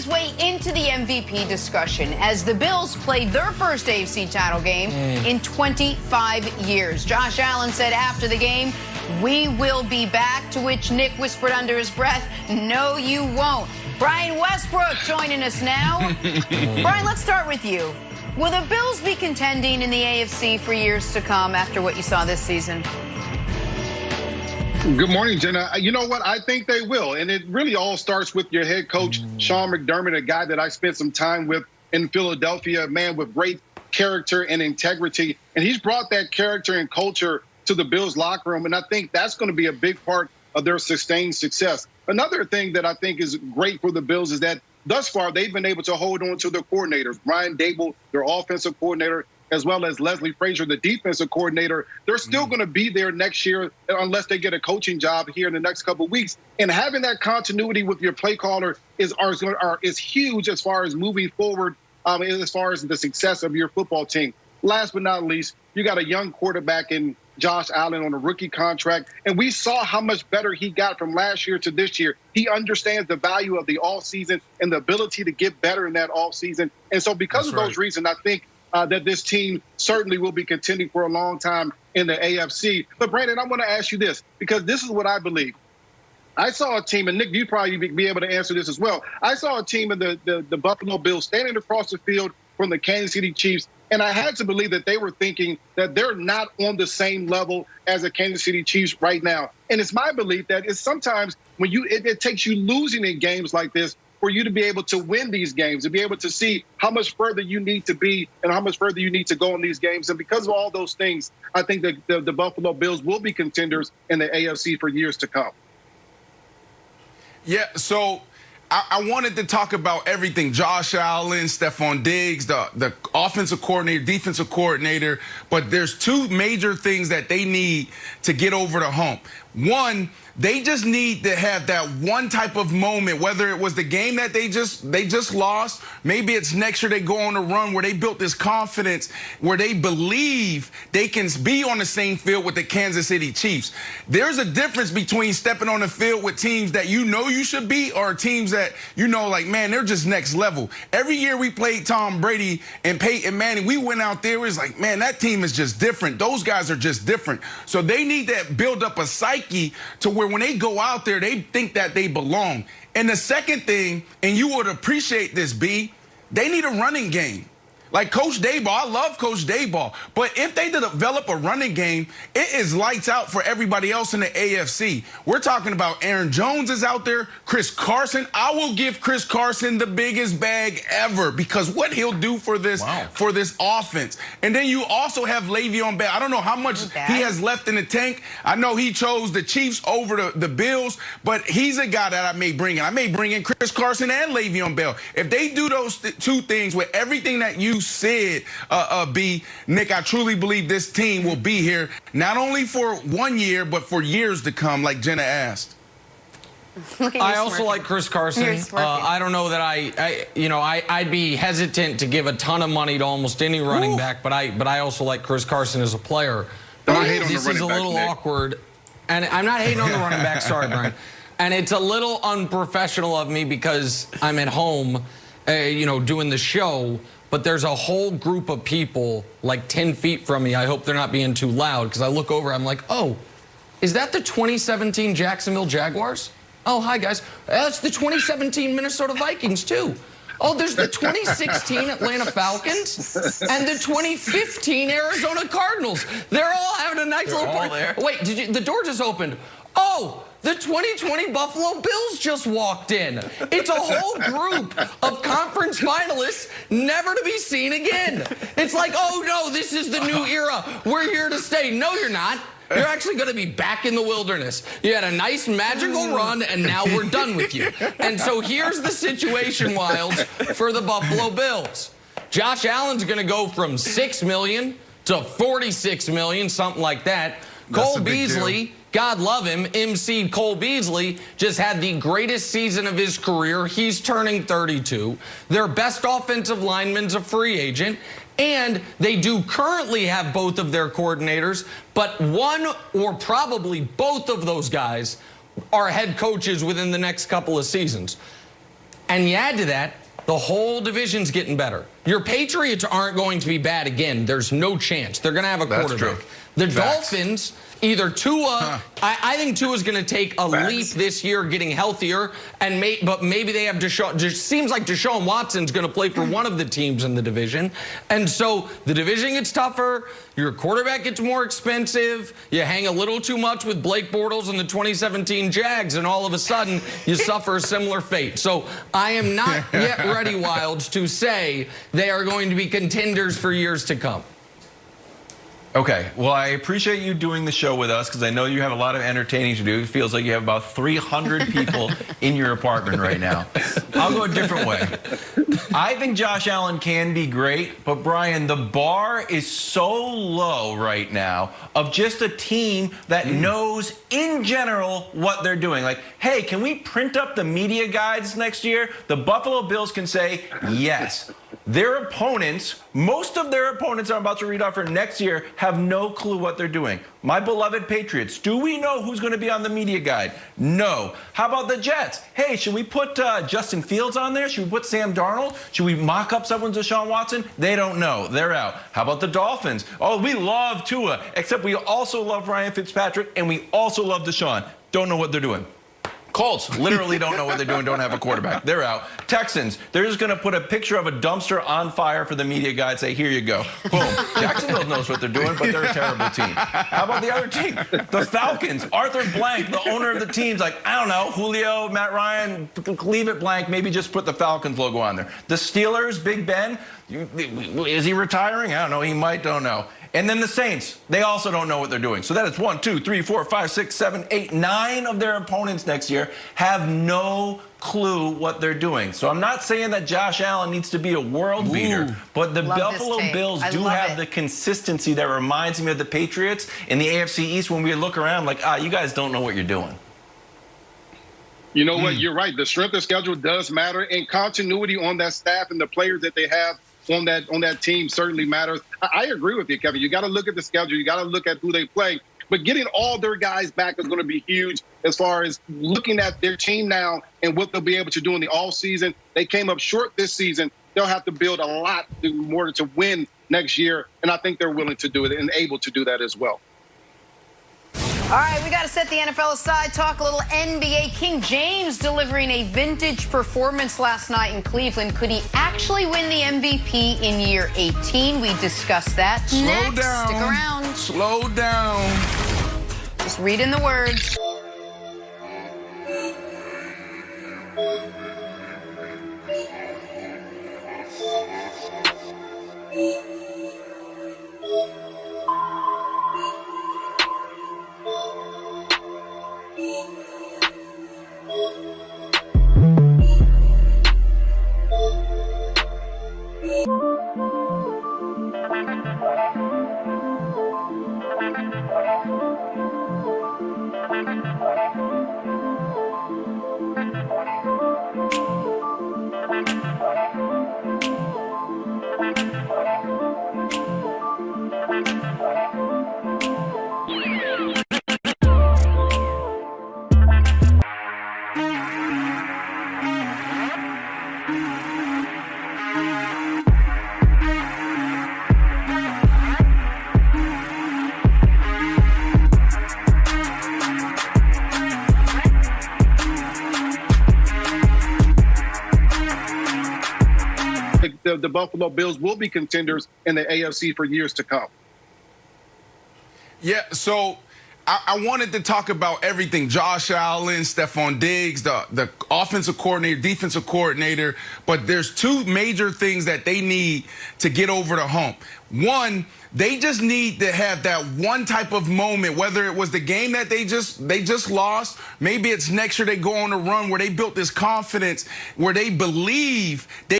his way into the MVP discussion as the Bills played their first AFC title game in 25 years. Josh Allen said after the game, "We will be back," to which Nick whispered under his breath, "No, you won't." Brian Westbrook joining us now. Brian, let's start with you. Will the Bills be contending in the AFC for years to come after what you saw this season? Good morning, Jenna. You know what? I think they will. And it really all starts with your head coach, Sean McDermott, a guy that I spent some time with in Philadelphia, a man with great character and integrity. And he's brought that character and culture to the Bills locker room. And I think that's going to be a big part of their sustained success. Another thing that I think is great for the Bills is that thus far they've been able to hold on to their coordinators. Brian Dable, their offensive coordinator, as well as Leslie Frazier, the defensive coordinator. They're still going to be there next year unless they get a coaching job here in the next couple of weeks. And having that continuity with your play caller is huge as far as moving forward, as far as the success of your football team. Last but not least, you got a young quarterback in Josh Allen on a rookie contract, and we saw how much better he got from last year to this year. He understands the value of the offseason and the ability to get better in that offseason. And so because of those reasons, I think that this team certainly will be contending for a long time in the AFC. But, Brandon, I want to ask you this, because this is what I believe. I saw a team, and Nick, you'd probably be able to answer this as well. I saw a team in the Buffalo Bills standing across the field from the Kansas City Chiefs, and I had to believe that they were thinking that they're not on the same level as the Kansas City Chiefs right now. And it's my belief that it's sometimes when it takes you losing in games like this for you to be able to win these games, to be able to see how much further you need to be and how much further you need to go in these games. And because of all those things, I think that the Buffalo Bills will be contenders in the AFC for years to come. Yeah, so I wanted to talk about everything. Josh Allen, Stephon Diggs, the offensive coordinator, defensive coordinator. But there's two major things that they need to get over the hump. One, they just need to have that one type of moment, whether it was the game that they just lost, maybe it's next year they go on a run where they built this confidence, where they believe they can be on the same field with the Kansas City Chiefs. There's a difference between stepping on the field with teams that you know you should be or teams that you know, like, man, they're just next level. Every year we played Tom Brady and Peyton Manning, we went out there, it was like, man, that team is just different. Those guys are just different. So they need to build up a psyche to where when they go out there, they think that they belong. And the second thing, and you would appreciate this, B, they need a running game. Like Coach Daboll, I love Coach Daboll, but if they develop a running game, it is lights out for everybody else in the AFC. We're talking about Aaron Jones is out there, Chris Carson. I will give Chris Carson the biggest bag ever because what he'll do for this offense. And then you also have Le'Veon Bell. I don't know how much he has left in the tank. I know he chose the Chiefs over the Bills, but he's a guy that I may bring in. I may bring in Chris Carson and Le'Veon Bell. If they do those two things with everything that you said, B, Nick, I truly believe this team will be here not only for 1 year, but for years to come, like Jenna asked. I also like Chris Carson. I don't know that I'd be hesitant to give a ton of money to almost any running back, but I also like Chris Carson as a player. But this is a little awkward, and I'm not hating on the running back. Sorry, Brian. And it's a little unprofessional of me because I'm at home, doing the show. But there's a whole group of people like 10 feet from me. I hope they're not being too loud because I look over, I'm like, oh, is that the 2017 Jacksonville Jaguars? Oh, hi, guys. That's the 2017 Minnesota Vikings, too. Oh, there's the 2016 Atlanta Falcons and the 2015 Arizona Cardinals. They're all having a nice little party. Wait, the door just opened. Oh, the 2020 Buffalo Bills just walked in. It's a whole group of conference finalists never to be seen again. It's like, oh, no, this is the new era. We're here to stay. No, you're not. You're actually going to be back in the wilderness. You had a nice magical run, and now we're done with you. And so here's the situation, Wilds, for the Buffalo Bills. Josh Allen's going to go from $6 million to $46 million, something like that. Cole Beasley, God love him, emceed Cole Beasley, just had the greatest season of his career. He's turning 32. Their best offensive lineman's a free agent. And they do currently have both of their coordinators, but one or probably both of those guys are head coaches within the next couple of seasons. And you add to that, the whole division's getting better. Your Patriots aren't going to be bad again. There's no chance. They're going to have a quarterback. That's true. The Dolphins, either Tua, I think Tua's going to take a leap this year getting healthier, but maybe they have Deshaun. Just seems like Deshaun Watson's going to play for one of the teams in the division. And so the division gets tougher, your quarterback gets more expensive, you hang a little too much with Blake Bortles and the 2017 Jags, and all of a sudden you suffer a similar fate. So I am not yet ready, Wilds, to say they are going to be contenders for years to come. Okay, well, I appreciate you doing the show with us because I know you have a lot of entertaining to do. It feels like you have about 300 people in your apartment right now. I'll go a different way. I think Josh Allen can be great, but Brian, the bar is so low right now of just a team that knows in general what they're doing. Like, hey, can we print up the media guides next year? The Buffalo Bills can say yes. Their opponents, most of their opponents I'm about to read off for next year, have no clue what they're doing. My beloved Patriots, do we know who's going to be on the media guide? No. How about the Jets? Hey, should we put Justin Fields on there? Should we put Sam Darnold? Should we mock up someone Deshaun Watson? They don't know. They're out. How about the Dolphins? Oh, we love Tua, except we also love Ryan Fitzpatrick, and we also love Deshaun. Don't know what they're doing. Colts literally don't know what they're doing, don't have a quarterback. They're out. Texans, they're just going to put a picture of a dumpster on fire for the media guide, say, here you go. Boom. Jacksonville knows what they're doing, but they're a terrible team. How about the other team? The Falcons. Arthur Blank, the owner of the team's like, I don't know, Julio, Matt Ryan, leave it blank. Maybe just put the Falcons logo on there. The Steelers, Big Ben, is he retiring? I don't know. He might, don't know. And then the Saints, they also don't know what they're doing. So that is 1, 2, 3, 4, 5, 6, 7, 8, 9 of their opponents next year have no clue what they're doing. So I'm not saying that Josh Allen needs to be a world beater, but the Buffalo Bills do have the consistency that reminds me of the Patriots in the AFC East when we look around like, you guys don't know what you're doing. You know what? You're right. The strength of schedule does matter, and continuity on that staff and the players that they have on that team certainly matters. I agree with you, Kevin. You got to look at the schedule. You got to look at who they play. But getting all their guys back is going to be huge as far as looking at their team now and what they'll be able to do in the offseason. They came up short this season. They'll have to build a lot in order to win next year, and I think they're willing to do it and able to do that as well. All right, we got to set the NFL aside, talk a little NBA. King James delivering a vintage performance last night in Cleveland. Could he actually win the MVP in year 18? We discussed that. Slow down. Stick around. Slow down. Just reading the words. The Buffalo Bills will be contenders in the AFC for years to come. Yeah, so I wanted to talk about everything. Josh Allen, Stephon Diggs, the offensive coordinator, defensive coordinator. But there's two major things that they need to get over the hump. One, they just need to have that one type of moment, whether it was the game that they just lost, maybe it's next year they go on a run where they built this confidence, where they believe they